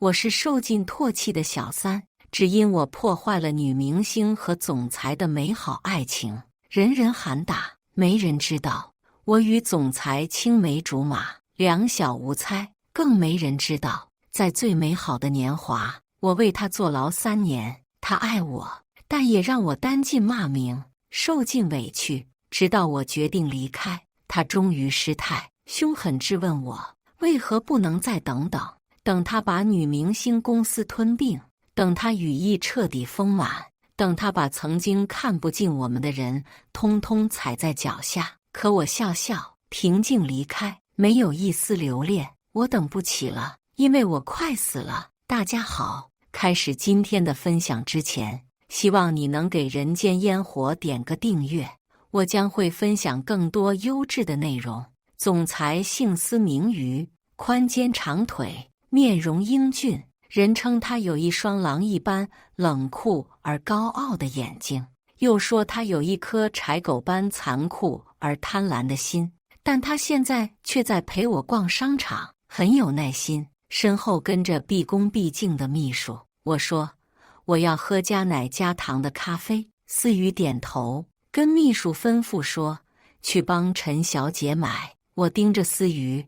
我是受尽唾弃的小三，只因我破坏了女明星和总裁的美好爱情，人人喊打，没人知道我与总裁青梅竹马，两小无猜，更没人知道，在最美好的年华，我为他坐牢3年。他爱我，但也让我担尽骂名，受尽委屈，直到我决定离开，他终于失态，凶狠质问我为何不能再等等，等他把女明星公司吞并，等他羽翼彻底丰满，等他把曾经看不进我们的人通通踩在脚下。可我笑笑，平静离开，没有一丝留恋。我等不起了，因为我快死了。大家好，开始今天的分享之前，希望你能给人间烟火点个订阅，我将会分享更多优质的内容。总裁姓司名瑜，宽肩长腿，面容英俊，人称他有一双狼一般冷酷而高傲的眼睛，又说他有一颗柴狗般残酷而贪婪的心。但他现在却在陪我逛商场，很有耐心，身后跟着毕恭毕敬的秘书。我说我要喝加奶加糖的咖啡，思雨点头，跟秘书吩咐说去帮陈小姐买。我盯着思雨，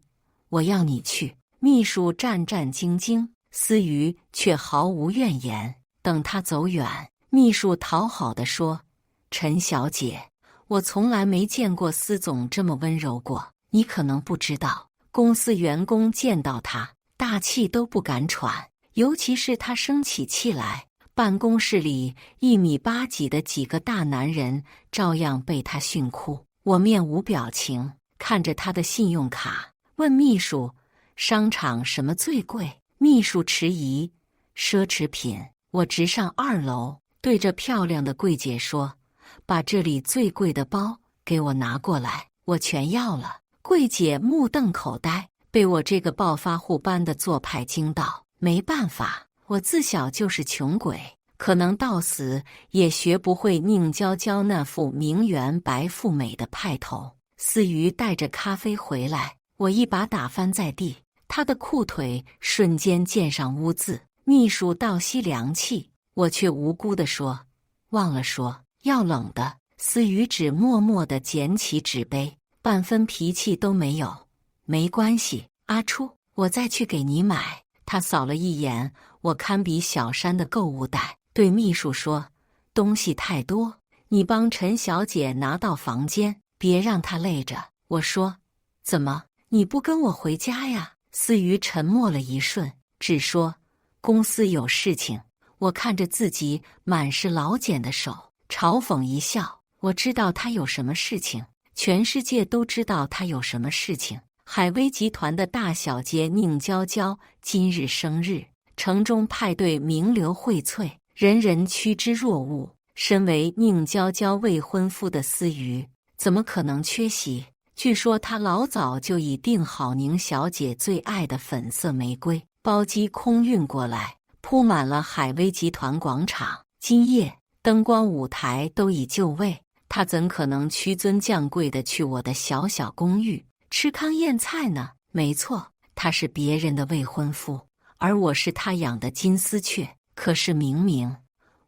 我要你去。秘书战战兢兢，思雨却毫无怨言。等他走远，秘书讨好地说，陈小姐，我从来没见过司总这么温柔过，你可能不知道，公司员工见到他大气都不敢喘，尤其是他生起气来，办公室里1米8几的几个大男人照样被他训哭。我面无表情，看着他的信用卡，问秘书，商场什么最贵？秘书迟疑，奢侈品。我直上2楼，对着漂亮的柜姐说，把这里最贵的包给我拿过来。我全要了。柜姐目瞪口呆，被我这个暴发户般的做派惊到。没办法，我自小就是穷鬼，可能到死也学不会宁娇娇那副名媛白富美的派头。思雨带着咖啡回来，我一把打翻在地，他的裤腿瞬间溅上污渍。秘书倒吸凉气，我却无辜地说，忘了说要冷的。思雨只默默地捡起纸杯，半分脾气都没有。没关系，阿初，我再去给你买。他扫了一眼我堪比小山的购物袋，对秘书说，东西太多，你帮陈小姐拿到房间，别让她累着。我说，怎么，你不跟我回家呀？思雨沉默了一瞬，只说，公司有事情。我看着自己满是老茧的手，嘲讽一笑。我知道他有什么事情，全世界都知道他有什么事情。海威集团的大小姐宁娇娇今日生日，城中派对名流荟萃，人人趋之若鹜。身为宁娇娇未婚夫的思雨，怎么可能缺席？据说他老早就已订好宁小姐最爱的粉色玫瑰，包机空运过来，铺满了海威集团广场。今夜灯光舞台都已就位，他怎可能屈尊降贵的去我的小小公寓吃糠咽菜呢？没错，他是别人的未婚夫，而我是他养的金丝雀。可是明明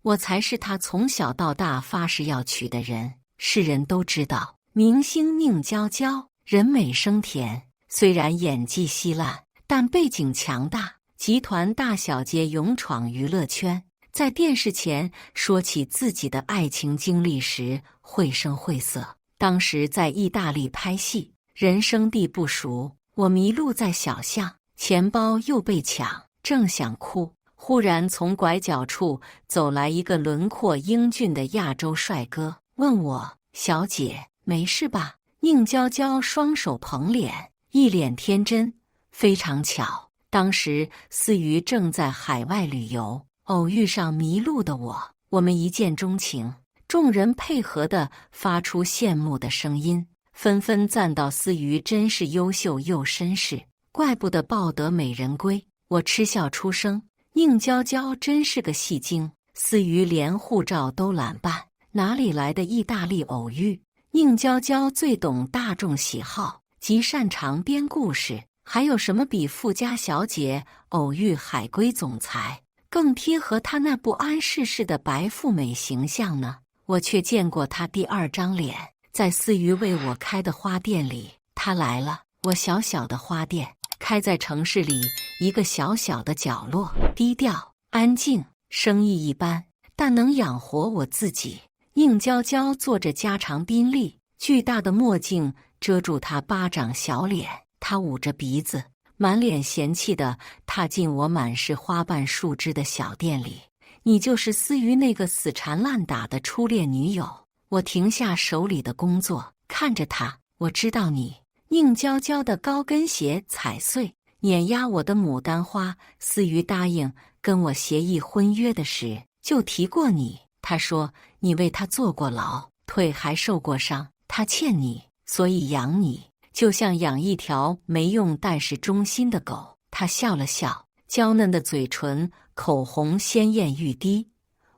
我才是他从小到大发誓要娶的人。世人都知道，明星宁娇娇人美声甜，虽然演技稀烂，但背景强大。集团大小姐勇闯娱乐圈，在电视前说起自己的爱情经历时绘声绘色。当时在意大利拍戏，人生地不熟，我迷路在小巷，钱包又被抢，正想哭，忽然从拐角处走来一个轮廓英俊的亚洲帅哥，问我，小姐没事吧？宁娇娇双手捧脸，一脸天真。非常巧，当时思雨正在海外旅游，偶遇上迷路的我们一见钟情。众人配合地发出羡慕的声音，纷纷赞道思雨真是优秀又绅士，怪不得抱得美人归。我嗤笑出声，宁娇娇真是个戏精，思雨连护照都懒办，哪里来的意大利偶遇？宁娇娇最懂大众喜好，极擅长编故事，还有什么比富家小姐偶遇海归总裁更贴合她那不谙世事的白富美形象呢？我却见过她第二张脸，在思瑜为我开的花店里。她来了，我小小的花店开在城市里一个小小的角落，低调安静，生意一般，但能养活我自己。宁娇娇坐着家常宾利，巨大的墨镜遮住她巴掌小脸，她捂着鼻子，满脸嫌弃地踏进我满是花瓣树枝的小店里。你就是思瑜那个死缠烂打的初恋女友。我停下手里的工作，看着她，我知道你。宁娇娇的高跟鞋踩碎，碾压我的牡丹花。思瑜答应跟我协议婚约的时，就提过你。她说你为她坐过牢，腿还受过伤，她欠你，所以养你，就像养一条没用但是忠心的狗。她笑了笑，娇嫩的嘴唇，口红鲜艳欲滴。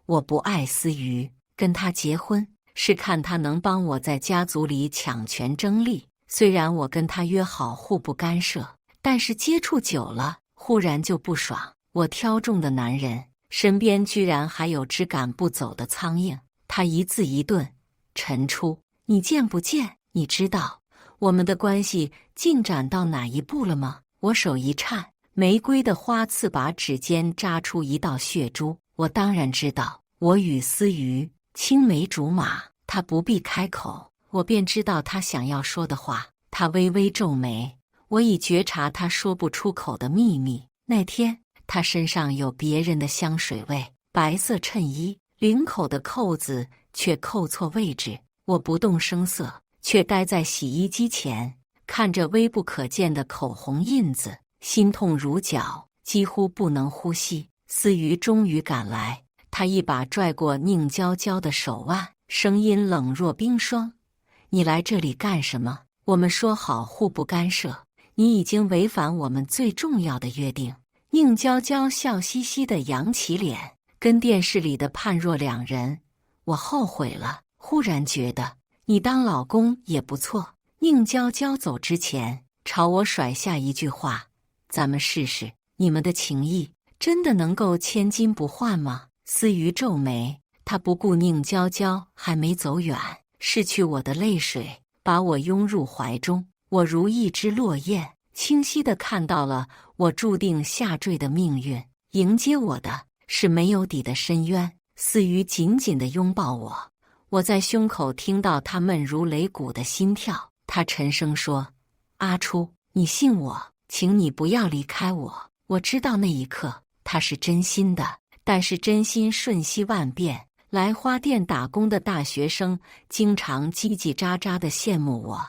我不爱思瑜，跟她结婚是看她能帮我在家族里抢权争利。虽然我跟她约好互不干涉，但是接触久了，忽然就不爽。我挑中的男人身边居然还有只赶不走的苍蝇。他一字一顿：陈初，你见不见？你知道我们的关系进展到哪一步了吗？我手一颤，玫瑰的花刺把指尖扎出一道血珠。我当然知道，我与思瑜青梅竹马。他不必开口，我便知道他想要说的话。他微微皱眉，我已觉察他说不出口的秘密。那天他身上有别人的香水味，白色衬衣，领口的扣子却扣错位置。我不动声色，却待在洗衣机前，看着微不可见的口红印子，心痛如绞，几乎不能呼吸。思瑜终于赶来，他一把拽过宁娇娇的手腕，声音冷若冰霜：你来这里干什么？我们说好互不干涉，你已经违反我们最重要的约定。宁娇娇笑嘻嘻地扬起脸，跟电视里的判若两人。我后悔了，忽然觉得你当老公也不错。宁娇娇走之前，朝我甩下一句话：咱们试试，你们的情谊真的能够千金不换吗？思瑜皱眉，他不顾宁娇娇还没走远，拭去我的泪水，把我拥入怀中。我如一只落雁，清晰地看到了我注定下坠的命运。迎接我的是没有底的深渊。思瑜紧紧地拥抱我，我在胸口听到他闷如擂鼓的心跳。他沉声说：阿初，你信我，请你不要离开我。我知道那一刻他是真心的，但是真心瞬息万变。来花店打工的大学生经常叽叽喳喳地羡慕我：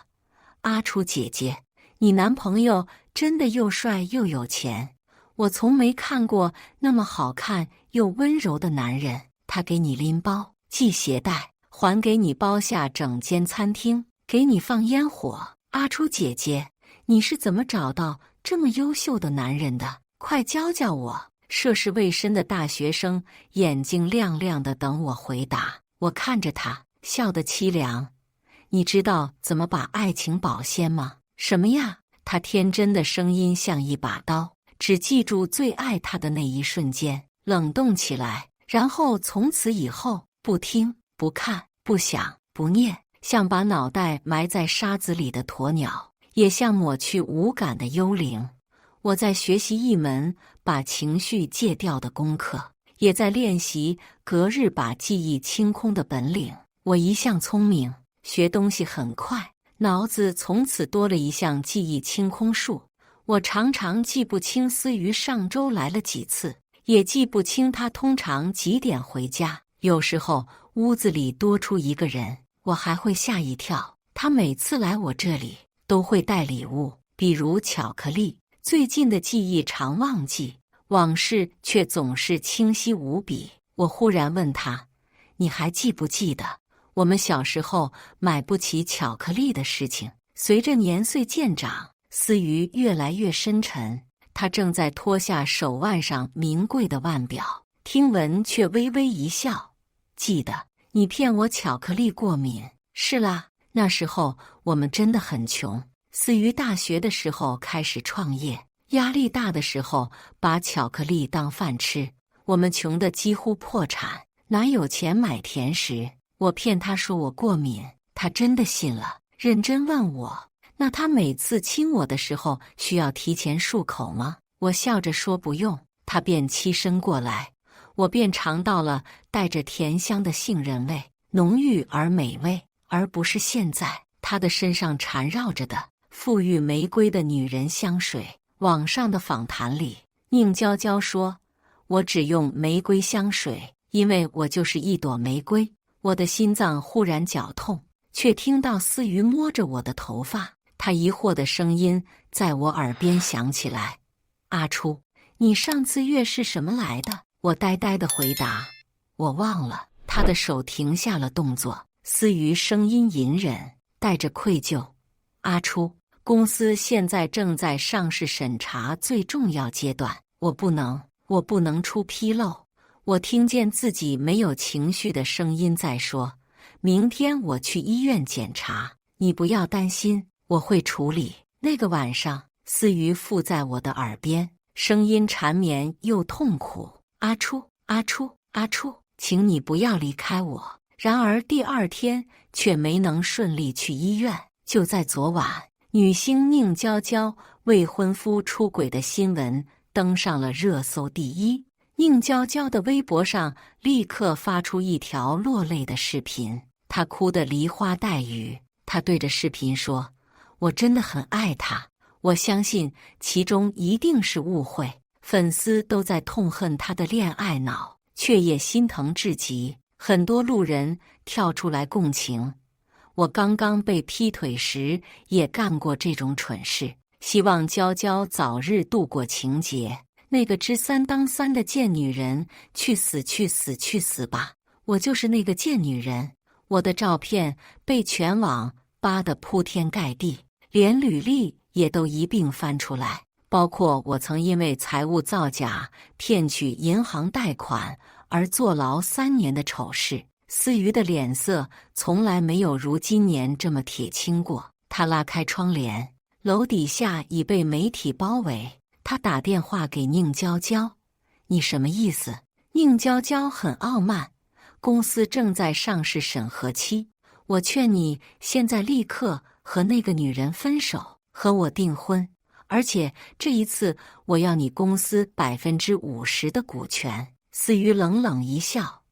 阿初姐姐，你男朋友真的又帅又有钱。我从没看过那么好看又温柔的男人。他给你拎包系鞋带，还给你包下整间餐厅，给你放烟火。阿初姐姐，你是怎么找到这么优秀的男人的？快教教我。涉世未深的大学生眼睛亮亮的等我回答。我看着他，笑得凄凉。你知道怎么把爱情保鲜吗？什么呀？他天真的声音像一把刀，只记住最爱他的那一瞬间，冷冻起来，然后从此以后不听不看不想不念，像把脑袋埋在沙子里的鸵鸟，也像抹去五感的幽灵。我在学习一门把情绪戒掉的功课，也在练习隔日把记忆清空的本领。我一向聪明，学东西很快，脑子从此多了一项记忆清空术。我常常记不清思瑜上周来了几次，也记不清他通常几点回家。有时候屋子里多出一个人，我还会吓一跳。他每次来我这里都会带礼物，比如巧克力。最近的记忆常忘记，往事却总是清晰无比。我忽然问他：你还记不记得我们小时候买不起巧克力的事情？随着年岁渐长，思瑜越来越深沉，他正在脱下手腕上名贵的腕表，听闻却微微一笑：记得，你骗我巧克力过敏。是啦，那时候我们真的很穷。思雨大学的时候开始创业，压力大的时候把巧克力当饭吃。我们穷得几乎破产，哪有钱买甜食？我骗他说我过敏，他真的信了，认真问我，那他每次亲我的时候需要提前漱口吗？我笑着说不用，他便栖身过来，我便尝到了带着甜香的杏仁味，浓郁而美味，而不是现在他的身上缠绕着的馥郁玫瑰的女人香水。网上的访谈里，宁娇娇说，我只用玫瑰香水，因为我就是一朵玫瑰。我的心脏忽然绞痛，却听到思雨摸着我的头发，她疑惑的声音在我耳边响起来，阿初，你上次月是什么来的？我呆呆地回答，我忘了。她的手停下了动作，思雨声音隐忍，带着愧疚，阿初，公司现在正在上市审查最重要阶段，我不能出纰漏。我听见自己没有情绪的声音在说，明天我去医院检查，你不要担心，我会处理。那个晚上，思雨附在我的耳边，声音缠绵又痛苦，阿初，阿初，阿初，请你不要离开我。然而第二天却没能顺利去医院。就在昨晚，女星宁娇娇未婚夫出轨的新闻登上了热搜第一。宁娇娇的微博上立刻发出一条落泪的视频，她哭得梨花带雨。她对着视频说，我真的很爱他，我相信其中一定是误会。粉丝都在痛恨她的恋爱脑，却也心疼至极。很多路人跳出来共情，我刚刚被劈腿时也干过这种蠢事，希望娇娇早日度过情劫。那个知三当三的贱女人，去死去死去死吧！我就是那个贱女人。我的照片被全网扒得铺天盖地，连履历也都一并翻出来，包括我曾因为财务造假骗取银行贷款而坐牢3年的丑事。思雨的脸色从来没有如今年这么铁青过。她拉开窗帘，楼底下已被媒体包围。他打电话给宁娇娇，你什么意思？宁娇娇很傲慢，公司正在上市审核期，我劝你现在立刻和那个女人分手，和我订婚，而且这一次我要你公司50%的股权。思雨冷冷一笑，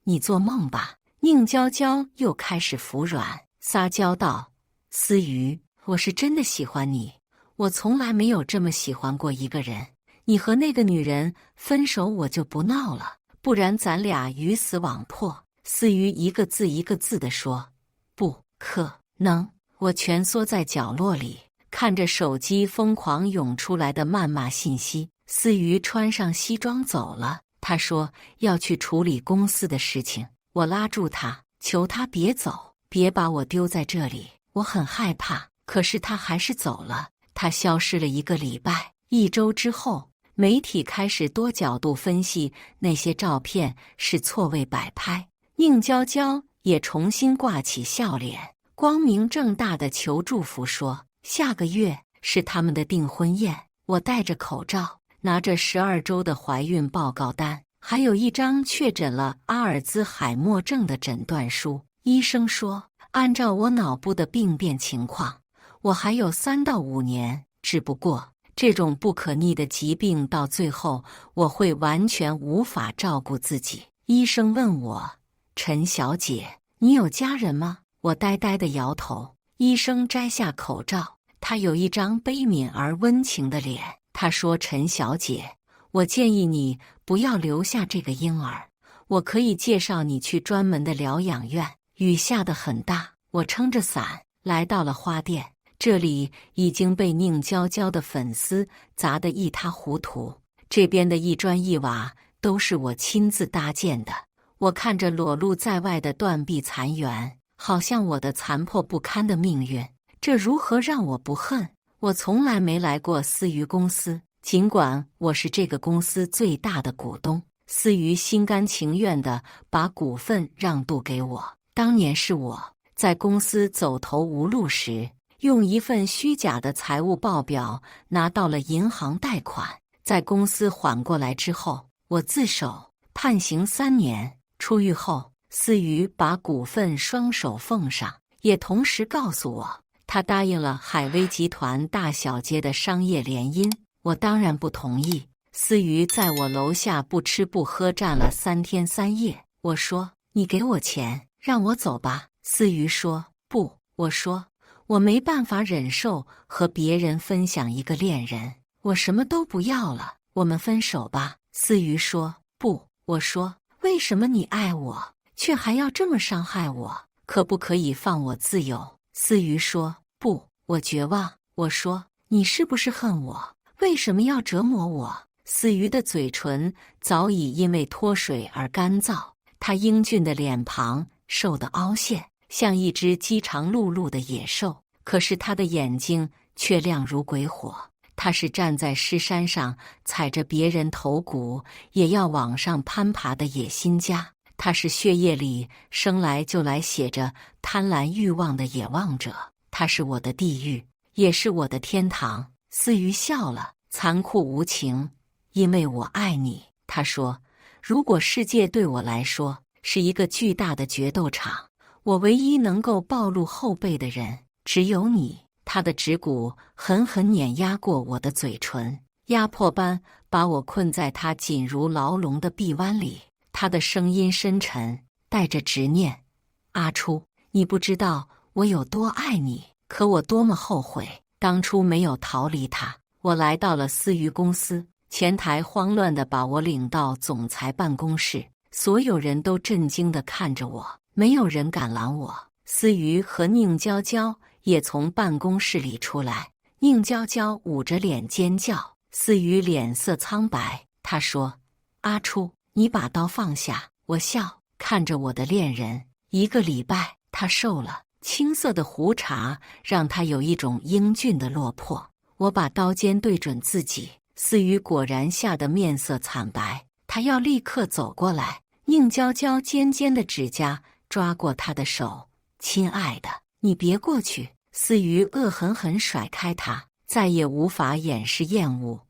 你做梦吧。宁娇娇又开始服软，撒娇道，思雨，我是真的喜欢你，我从来没有这么喜欢过一个人，你和那个女人分手我就不闹了，不然咱俩鱼死网破。思雨一个字一个字地说，不可能。我蜷缩在角落里，看着手机疯狂涌出来的谩骂信息。思雨穿上西装走了，她说要去处理公司的事情。我拉住她，求她别走，别把我丢在这里，我很害怕。可是她还是走了。他消失了1个礼拜，1周之后，媒体开始多角度分析那些照片是错位摆拍。宁娇娇也重新挂起笑脸，光明正大的求祝福说，下个月是他们的订婚宴。我戴着口罩，拿着12周的怀孕报告单，还有一张确诊了阿尔兹海默症的诊断书。医生说，按照我脑部的病变情况，我还有3到5年，只不过这种不可逆的疾病到最后我会完全无法照顾自己。医生问我，陈小姐，你有家人吗？我呆呆地摇头。医生摘下口罩，他有一张悲悯而温情的脸。他说，陈小姐，我建议你不要留下这个婴儿，我可以介绍你去专门的疗养院。雨下得很大，我撑着伞来到了花店。这里已经被宁娇娇的粉丝砸得一塌糊涂，这边的一砖一瓦都是我亲自搭建的。我看着裸露在外的断壁残垣，好像我的残破不堪的命运，这如何让我不恨？我从来没来过思雨公司，尽管我是这个公司最大的股东。思雨心甘情愿地把股份让渡给我。当年是我在公司走投无路时，用一份虚假的财务报表拿到了银行贷款。在公司缓过来之后，我自首，判刑3年。出狱后，思雨把股份双手奉上，也同时告诉我，他答应了海威集团大小街的商业联姻。我当然不同意。思雨在我楼下不吃不喝站了3天3夜。我说：“你给我钱，让我走吧。”思雨说：“不。”我说：“我没办法忍受和别人分享一个恋人，我什么都不要了，我们分手吧。”思雨说：“不。”我说：“为什么你爱我，却还要这么伤害我？可不可以放我自由？”思雨说：“不，我绝望。”我说：“你是不是恨我？为什么要折磨我？”思雨的嘴唇早已因为脱水而干燥，她英俊的脸庞瘦得凹陷，像一只饥肠辘辘的野兽。可是她的眼睛却亮如鬼火。她是站在尸山上，踩着别人头骨也要往上攀爬的野心家。她是血液里生来就来写着贪婪欲望的野望者。她是我的地狱，也是我的天堂。思雨笑了，残酷无情，因为我爱你。她说，如果世界对我来说是一个巨大的决斗场，我唯一能够暴露后背的人只有你。他的指骨狠狠碾压过我的嘴唇，压迫般把我困在他紧如牢笼的臂弯里。他的声音深沉，带着执念：“阿初，你不知道我有多爱你，可我多么后悔当初没有逃离他。”我来到了思雨公司，前台慌乱地把我领到总裁办公室，所有人都震惊地看着我，没有人敢拦我。思雨和宁娇娇也从办公室里出来，宁娇娇捂着脸尖叫，思雨脸色苍白。她说：“阿初，你把刀放下。”我笑，看着我的恋人。1个礼拜，他瘦了，青涩的胡茬让他有一种英俊的落魄。我把刀尖对准自己，思雨果然吓得面色惨白，她要立刻走过来。宁娇娇尖尖的指甲抓过她的手：“亲爱的，你别过去。”思雨恶狠狠甩开他，再也无法掩饰厌恶：“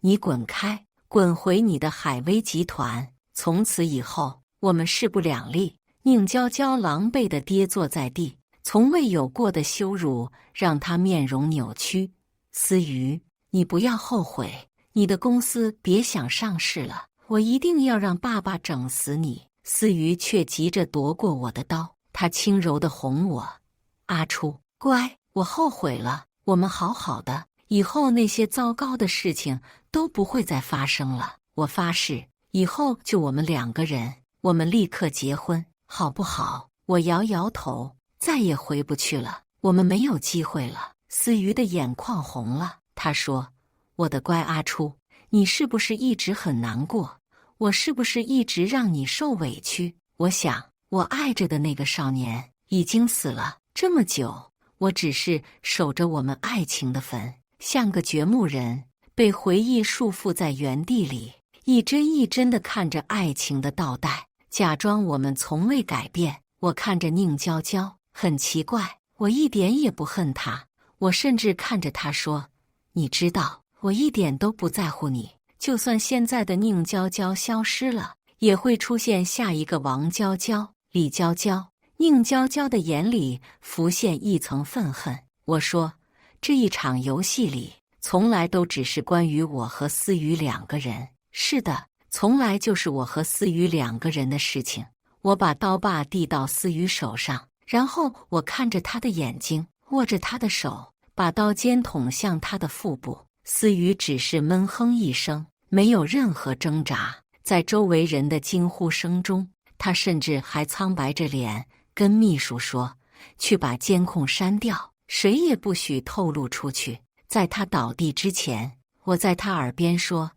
你滚开，滚回你的海威集团！从此以后，我们势不两立。”宁娇娇狼狈地跌坐在地，从未有过的羞辱让她面容扭曲。“思雨，你不要后悔，你的公司别想上市了，我一定要让爸爸整死你。”思雨却急着夺过我的刀，她轻柔地哄我：“阿初，乖，我后悔了，我们好好的，以后那些糟糕的事情都不会再发生了。我发誓，以后就我们2个人，我们立刻结婚，好不好？”我摇摇头，再也回不去了，我们没有机会了。思雨的眼眶红了，她说：“我的乖阿初，你是不是一直很难过？我是不是一直让你受委屈？我想，我爱着的那个少年已经死了这么久，我只是守着我们爱情的坟，像个掘墓人，被回忆束缚在原地里，一针一针地看着爱情的倒带，假装我们从未改变。”我看着宁娇娇，很奇怪，我一点也不恨她。我甚至看着她说：“你知道，我一点都不在乎你。就算现在的宁娇娇消失了，也会出现下一个王娇娇、李娇娇。”宁娇娇的眼里浮现一层愤恨。我说：“这一场游戏里，从来都只是关于我和思雨2个人。是的，从来就是我和思雨2个人的事情。”我把刀把递到思雨手上，然后我看着他的眼睛，握着他的手，把刀尖捅向他的腹部。思雨只是闷哼一声，没有任何挣扎。在周围人的惊呼声中，他甚至还苍白着脸跟秘书说：“去把监控删掉，谁也不许透露出去。”在他倒地之前，我在他耳边说：“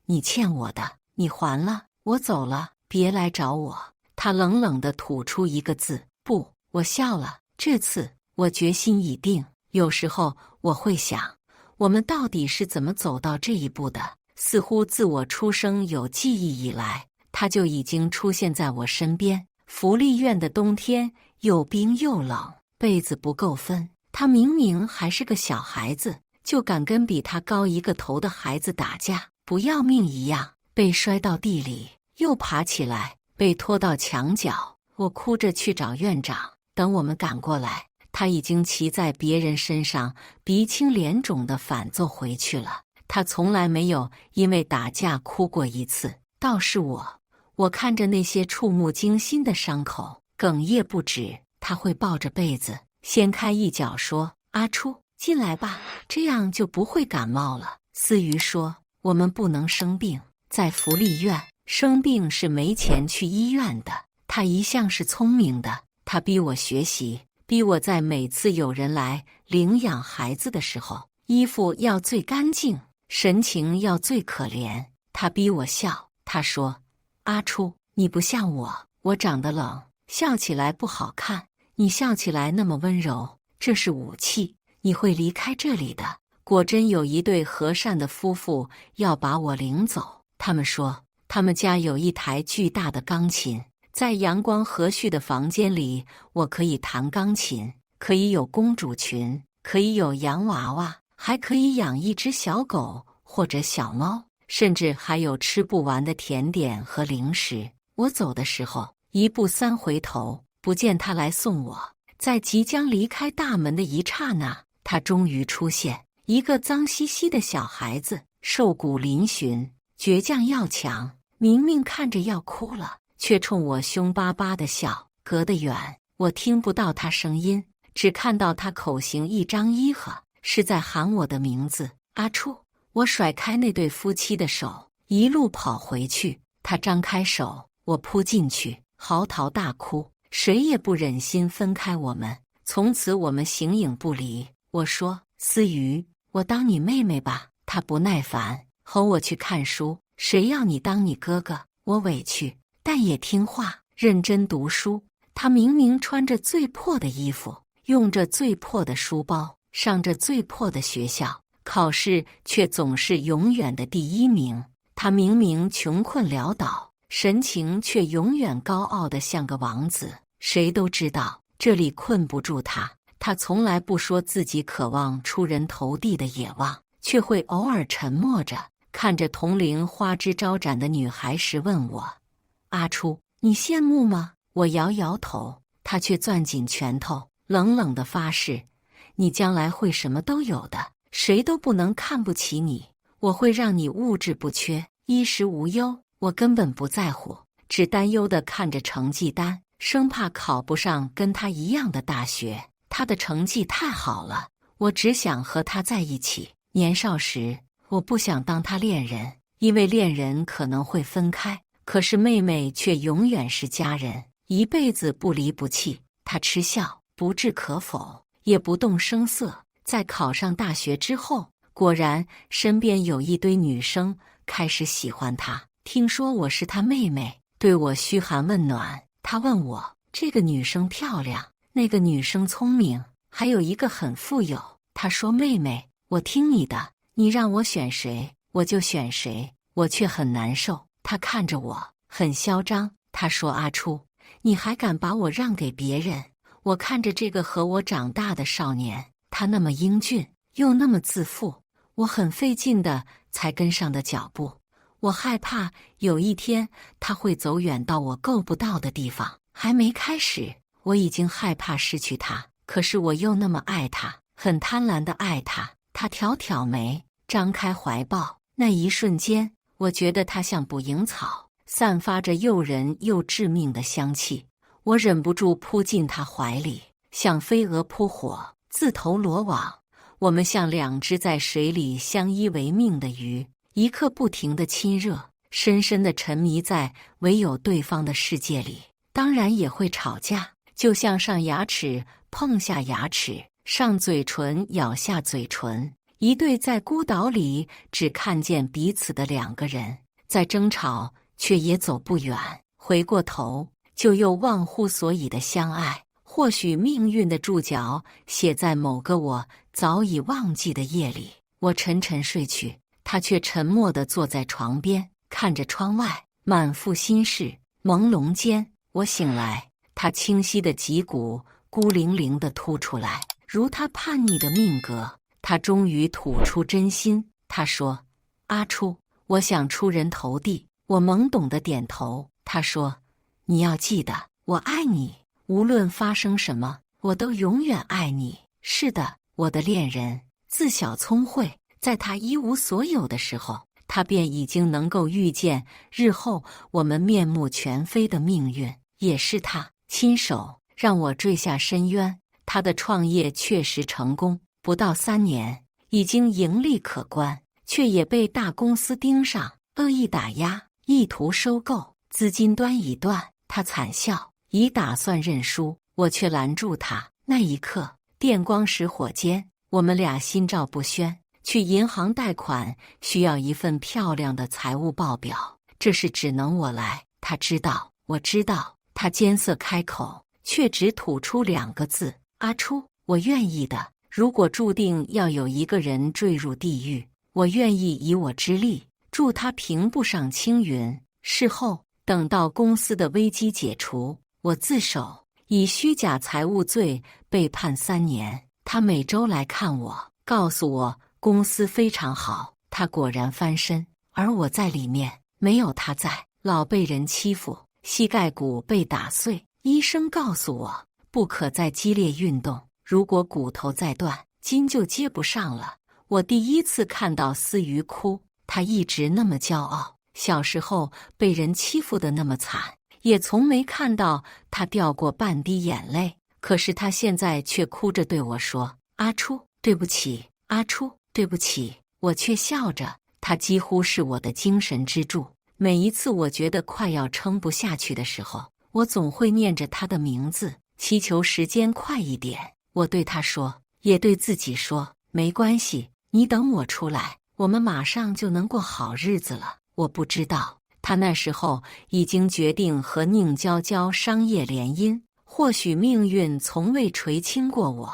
你欠我的，你还了。我走了，别来找我。”他冷冷地吐出一个字：“不。”我笑了，这次我决心已定。有时候我会想，我们到底是怎么走到这一步的？似乎自我出生有记忆以来，他就已经出现在我身边。福利院的冬天又冰又冷，被子不够分，他明明还是个小孩子，就敢跟比他高一个头的孩子打架，不要命一样，被摔到地里，又爬起来，被拖到墙角。我哭着去找院长，等我们赶过来，他已经骑在别人身上，鼻青脸肿地返奏回去了。他从来没有因为打架哭过一次，倒是我看着那些触目惊心的伤口，哽咽不止。他会抱着被子，掀开一角说：“阿初，进来吧，这样就不会感冒了。”思雨说：“我们不能生病，在福利院生病是没钱去医院的。”他一向是聪明的，他逼我学习，逼我在每次有人来领养孩子的时候，衣服要最干净，神情要最可怜。他逼我笑，他说：“阿初，你不像我长得冷，笑起来不好看，你笑起来那么温柔，这是武器，你会离开这里的。”果真有一对和善的夫妇要把我领走，他们说他们家有一台巨大的钢琴，在阳光和煦的房间里，我可以弹钢琴，可以有公主裙，可以有洋娃娃，还可以养一只小狗或者小猫，甚至还有吃不完的甜点和零食。我走的时候，一步三回头，不见他来送我。在即将离开大门的一刹那，他终于出现，一个脏兮兮的小孩子，瘦骨嶙峋，倔强要强，明明看着要哭了，却冲我凶巴巴的笑。隔得远，我听不到他声音，只看到他口型一张一合，是在喊我的名字：“阿初。”我甩开那对夫妻的手，一路跑回去。他张开手，我扑进去，嚎啕大哭，谁也不忍心分开我们。从此我们形影不离。我说：“思雨，我当你妹妹吧。”他不耐烦，吼我去看书。谁要你当你哥哥？我委屈，但也听话，认真读书。他明明穿着最破的衣服，用着最破的书包，上着最破的学校，考试却总是永远的第一名。他明明穷困潦倒，神情却永远高傲得像个王子。谁都知道这里困不住他。他从来不说自己渴望出人头地的野望，却会偶尔沉默着，看着同龄花枝招展的女孩时问我：“阿初，你羡慕吗？”我摇摇头，他却攥紧拳头，冷冷地发誓：“你将来会什么都有的，谁都不能看不起你。我会让你物质不缺，衣食无忧。”我根本不在乎，只担忧地看着成绩单，生怕考不上跟他一样的大学。他的成绩太好了，我只想和他在一起。年少时，我不想当他恋人，因为恋人可能会分开，可是妹妹却永远是家人，一辈子不离不弃。他嗤笑，不置可否，也不动声色。在考上大学之后，果然身边有一堆女生开始喜欢他。听说我是他妹妹，对我嘘寒问暖。他问我，这个女生漂亮，那个女生聪明，还有一个很富有。他说：“妹妹，我听你的，你让我选谁，我就选谁。”我却很难受。他看着我，很嚣张。他说：“阿初，你还敢把我让给别人？”我看着这个和我长大的少年，他那么英俊，又那么自负，我很费劲的才跟上的脚步。我害怕有一天他会走远到我够不到的地方。还没开始，我已经害怕失去他，可是我又那么爱他，很贪婪的爱他。他挑挑眉，张开怀抱，那一瞬间，我觉得他像捕蝇草，散发着诱人又致命的香气。我忍不住扑进他怀里，像飞蛾扑火，自投罗网。我们像两只在水里相依为命的鱼，一刻不停的亲热，深深的沉迷在唯有对方的世界里。当然也会吵架，就像上牙齿碰下牙齿，上嘴唇咬下嘴唇。一对在孤岛里只看见彼此的两个人，在争吵却也走不远，回过头就又忘乎所以的相爱。或许命运的注脚写在某个我早已忘记的夜里。我沉沉睡去，他却沉默地坐在床边，看着窗外，满腹心事。朦胧间，我醒来，他清晰的脊骨孤零零地凸出来，如他叛逆的命格。他终于吐出真心，他说：“阿初，我想出人头地。”我懵懂的点头。他说：“你要记得，我爱你，无论发生什么，我都永远爱你。”是的，我的恋人，自小聪慧，在他一无所有的时候，他便已经能够预见日后我们面目全非的命运。也是他亲手让我坠下深渊。他的创业确实成功，不到3年，已经盈利可观，却也被大公司盯上，恶意打压，意图收购，资金端已断。他惨笑，已打算认输，我却拦住他。那一刻，电光石火间，我们俩心照不宣。去银行贷款需要一份漂亮的财务报表，这事只能我来。他知道，我知道。他艰涩开口，却只吐出2个字：阿初，我愿意的。如果注定要有一个人坠入地狱，我愿意以我之力助他平步上青云。事后，等到公司的危机解除，我自首，以虚假财务罪被判3年。他每周来看我，告诉我公司非常好，他果然翻身，而我在里面，没有他在，老被人欺负，膝盖骨被打碎。医生告诉我，不可再激烈运动，如果骨头再断，筋就接不上了。我第一次看到思雨哭，她一直那么骄傲，小时候被人欺负得那么惨，也从没看到她掉过半滴眼泪。可是她现在却哭着对我说：“阿初，对不起，阿初，对不起。”我却笑着，她几乎是我的精神支柱。每一次我觉得快要撑不下去的时候，我总会念着她的名字，祈求时间快一点。我对她说，也对自己说，没关系，你等我出来，我们马上就能过好日子了。我不知道，她那时候已经决定和宁娇娇商业联姻。或许命运从未垂青过我，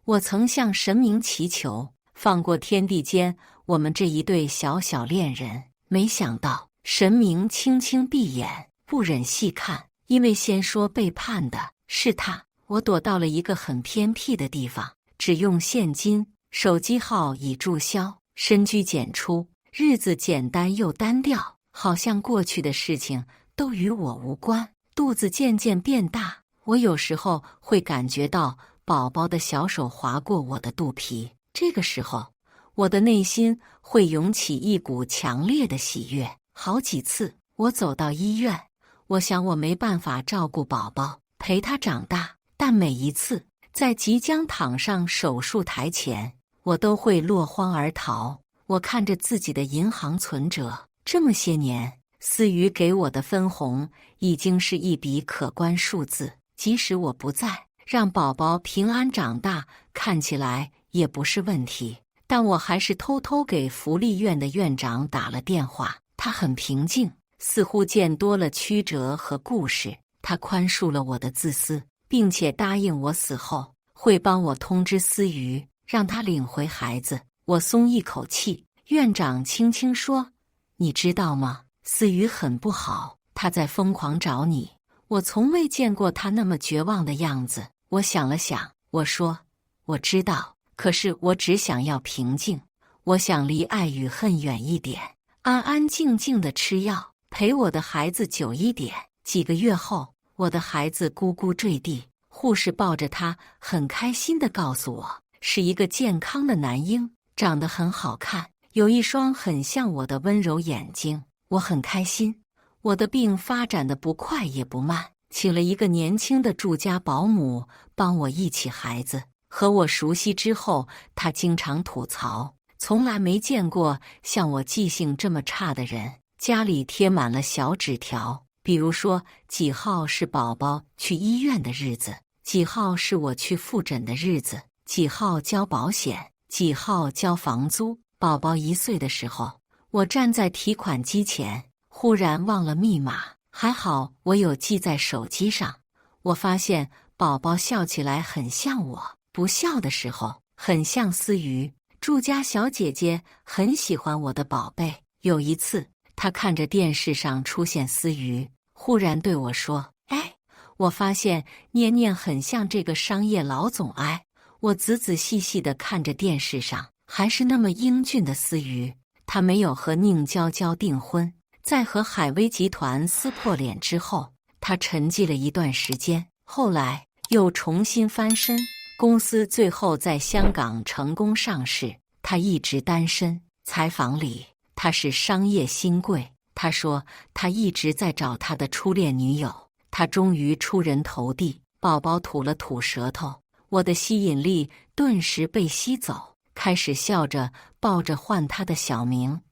我曾向神明祈求，放过天地间我们这一对小小恋人。没想到神明轻轻闭眼，不忍细看，因为先说背叛的是他。我躲到了一个很偏僻的地方，只用现金，手机号已注销，深居简出，日子简单又单调，好像过去的事情都与我无关。肚子渐渐变大，我有时候会感觉到宝宝的小手划过我的肚皮，这个时候，我的内心会涌起一股强烈的喜悦。好几次，我走到医院，我想我没办法照顾宝宝，陪他长大，但每一次在即将躺上手术台前，我都会落荒而逃。我看着自己的银行存折，这么些年，思雨给我的分红已经是一笔可观数字。即使我不在，让宝宝平安长大，看起来也不是问题。但我还是偷偷给福利院的院长打了电话，他很平静，似乎见多了曲折和故事。他宽恕了我的自私，并且答应我死后会帮我通知思雨，让他领回孩子。我松一口气。院长轻轻说：“你知道吗？思雨很不好，他在疯狂找你。”我从未见过他那么绝望的样子。我想了想，我说：“我知道，可是我只想要平静，我想离爱与恨远一点，安安静静的吃药，陪我的孩子久一点。”几个月后，我的孩子咕咕坠地，护士抱着他，很开心地告诉我，是一个健康的男婴，长得很好看，有一双很像我的温柔眼睛。我很开心。我的病发展得不快也不慢，请了一个年轻的住家保姆帮我一起孩子。和我熟悉之后，他经常吐槽，从来没见过像我记性这么差的人。家里贴满了小纸条，比如说几号是宝宝去医院的日子，几号是我去复诊的日子，几号交保险，几号交房租。宝宝1岁的时候，我站在提款机前，忽然忘了密码，还好我有记在手机上。我发现宝宝笑起来很像我，不笑的时候很像思雨。住家小姐姐很喜欢我的宝贝。有一次，她看着电视上出现思雨，忽然对我说：“哎，我发现念念很像这个商业老总哎。”我仔仔细细地看着电视上还是那么英俊的思瑜，他没有和宁娇娇订婚，在和海威集团撕破脸之后，他沉寂了一段时间，后来又重新翻身，公司最后在香港成功上市，他一直单身。采访里，他是商业新贵。他说他一直在找他的初恋女友，他终于出人头地。宝宝吐了吐舌头，我的吸引力顿时被吸走，开始笑着抱着唤他的小名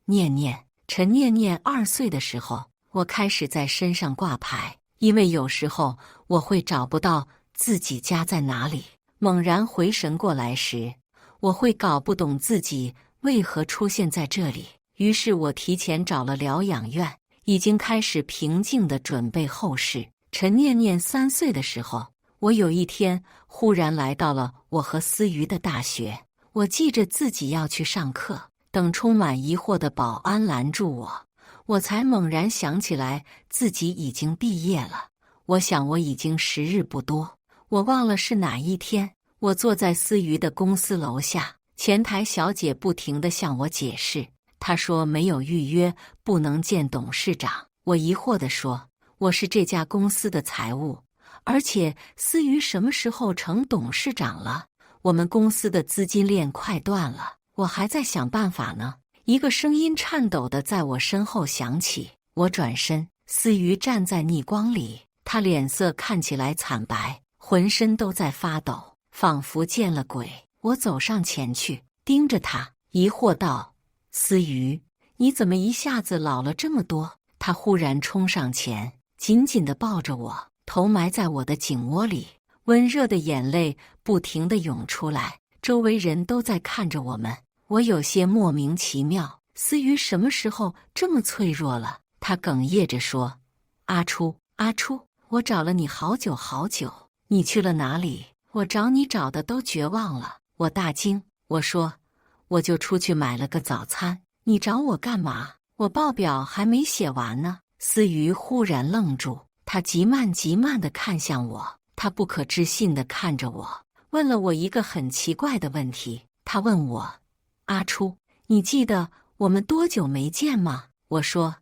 念念。陈念念2岁的时候，我开始在身上挂牌，因为有时候我会找不到自己家在哪里，猛然回神过来时，我会搞不懂自己为何出现在这里。于是我提前找了疗养院，已经开始平静地准备后事。陈念念3岁的时候，我有一天忽然来到了我和思瑜的大学，我记着自己要去上课，等充满疑惑的保安拦住我，我才猛然想起来自己已经毕业了。我想我已经时日不多，我忘了是哪一天。我坐在思瑜的公司楼下，前台小姐不停地向我解释，她说没有预约，不能见董事长。我疑惑地说，我是这家公司的财务，而且思瑜什么时候成董事长了？我们公司的资金链快断了，我还在想办法呢。一个声音颤抖的在我身后响起，我转身，思瑜站在逆光里，她脸色看起来惨白，浑身都在发抖，仿佛见了鬼。我走上前去，盯着她，疑惑道：思瑜，你怎么一下子老了这么多？她忽然冲上前，紧紧地抱着我，头埋在我的颈窝里，温热的眼泪不停地涌出来，周围人都在看着我们。我有些莫名其妙，思瑜什么时候这么脆弱了？她哽咽着说：阿初，阿初，我找了你好久好久，你去了哪里？我找你找的都绝望了。我大惊，我说：我就出去买了个早餐，你找我干嘛？我报表还没写完呢。思瑜忽然愣住，她极慢极慢地看向我，她不可置信地看着我，问了我一个很奇怪的问题。她问我：阿初，你记得我们多久没见吗？我说：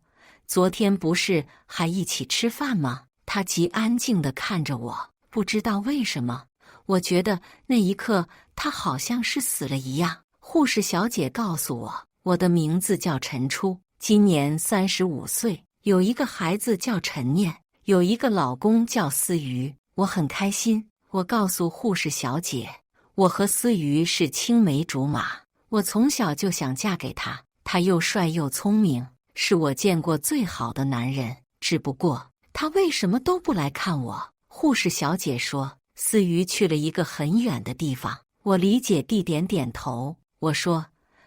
昨天不是还一起吃饭吗？她极安静地看着我，不知道为什么，我觉得那一刻她好像是死了一样。护士小姐告诉我，我的名字叫陈初，今年35岁，有一个孩子叫陈念，有一个老公叫思瑜，我很开心。我告诉护士小姐，我和思瑜是青梅竹马，我从小就想嫁给他，他又帅又聪明，是我见过最好的男人。只不过他为什么都不来看我？护士小姐说，思瑜去了一个很远的地方。我理解地点点头。我说，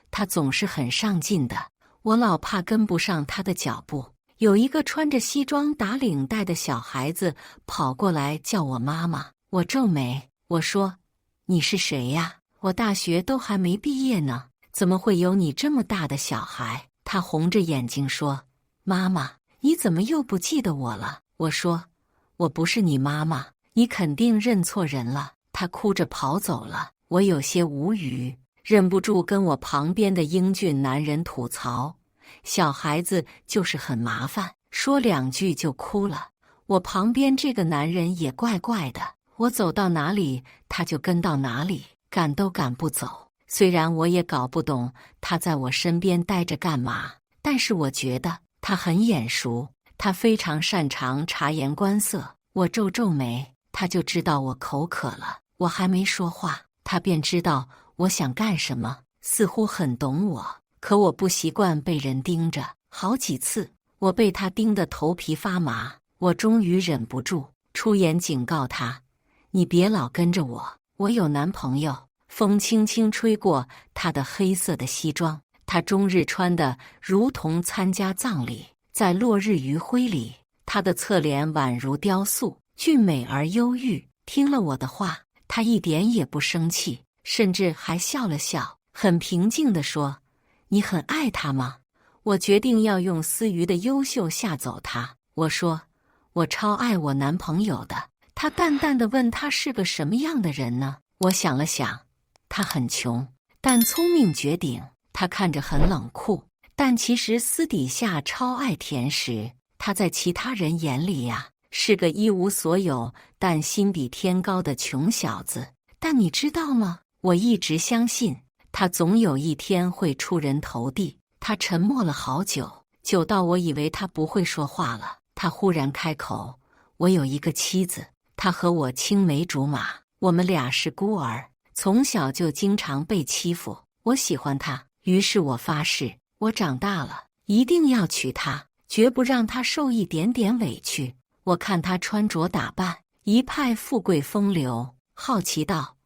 他总是很上进的，我老怕跟不上他的脚步。有一个穿着西装打领带的小孩子跑过来叫我妈妈，我皱眉，我说：你是谁呀？我大学都还没毕业呢，怎么会有你这么大的小孩？他红着眼睛说：妈妈，你怎么又不记得我了？我说：我不是你妈妈，你肯定认错人了。他哭着跑走了。我有些无语，忍不住跟我旁边的英俊男人吐槽，小孩子就是很麻烦，说2句就哭了。我旁边这个男人也怪怪的，我走到哪里他就跟到哪里，赶都赶不走。虽然我也搞不懂他在我身边待着干嘛，但是我觉得他很眼熟，他非常擅长察言观色。我皱皱眉，他就知道我口渴了，我还没说话，他便知道我想干什么，似乎很懂我。可我不习惯被人盯着，好几次我被他盯得头皮发麻。我终于忍不住出言警告他：你别老跟着我，我有男朋友。风轻轻吹过他的黑色的西装，他终日穿得如同参加葬礼，在落日余晖里，他的侧脸宛如雕塑，俊美而忧郁。听了我的话，他一点也不生气，甚至还笑了笑，很平静地说：你很爱他吗？我决定要用思瑜的优秀吓走他。我说：我超爱我男朋友的。他淡淡地问，他是个什么样的人呢？我想了想，他很穷，但聪明绝顶。他看着很冷酷，但其实私底下超爱甜食。他在其他人眼里呀，是个一无所有但心比天高的穷小子。但你知道吗？我一直相信他总有一天会出人头地。他沉默了好久，久到我以为他不会说话了。他忽然开口：我有一个妻子，她和我青梅竹马，我们俩是孤儿，从小就经常被欺负。我喜欢她，于是我发誓，我长大了一定要娶她，绝不让她受一点点委屈。我看她穿着打扮，一派富贵风流，好奇道：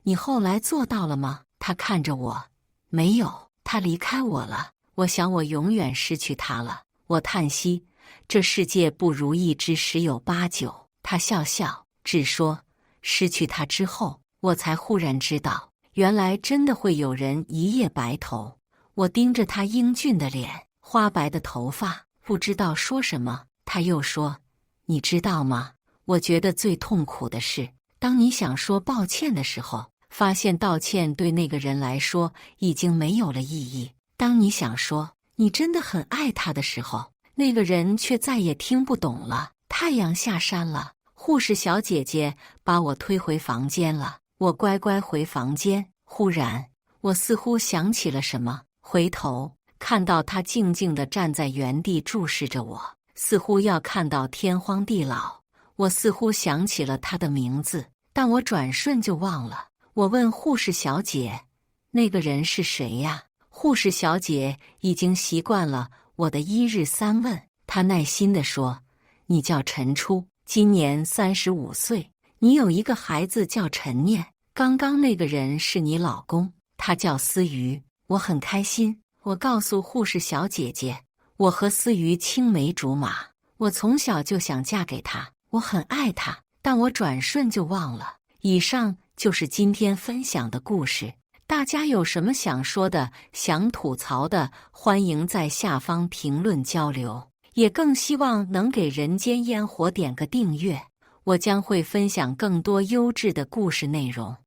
你后来做到了吗？她看着我，没有，她离开我了。我想我永远失去她了。我叹息，这世界不如意之十有八九。她笑笑，只说失去她之后，我才忽然知道，原来真的会有人一夜白头。我盯着她英俊的脸，花白的头发，不知道说什么。她又说：你知道吗？我觉得最痛苦的是，当你想说抱歉的时候，发现道歉对那个人来说已经没有了意义。当你想说你真的很爱他的时候，那个人却再也听不懂了。太阳下山了，护士小姐姐把我推回房间了。我乖乖回房间。忽然，我似乎想起了什么，回头看到她静静地站在原地注视着我，似乎要看到天荒地老。我似乎想起了她的名字，但我转瞬就忘了。我问护士小姐：那个人是谁呀？护士小姐已经习惯了我的一日三问，她耐心地说：你叫陈初，今年35岁，你有一个孩子叫陈念，刚刚那个人是你老公，他叫思瑜。我很开心，我告诉护士小姐姐，我和思瑜青梅竹马，我从小就想嫁给他，我很爱他，但我转瞬就忘了。以上就是今天分享的故事。大家有什么想说的、想吐槽的，欢迎在下方评论交流。也更希望能给人间烟火点个订阅，我将会分享更多优质的故事内容。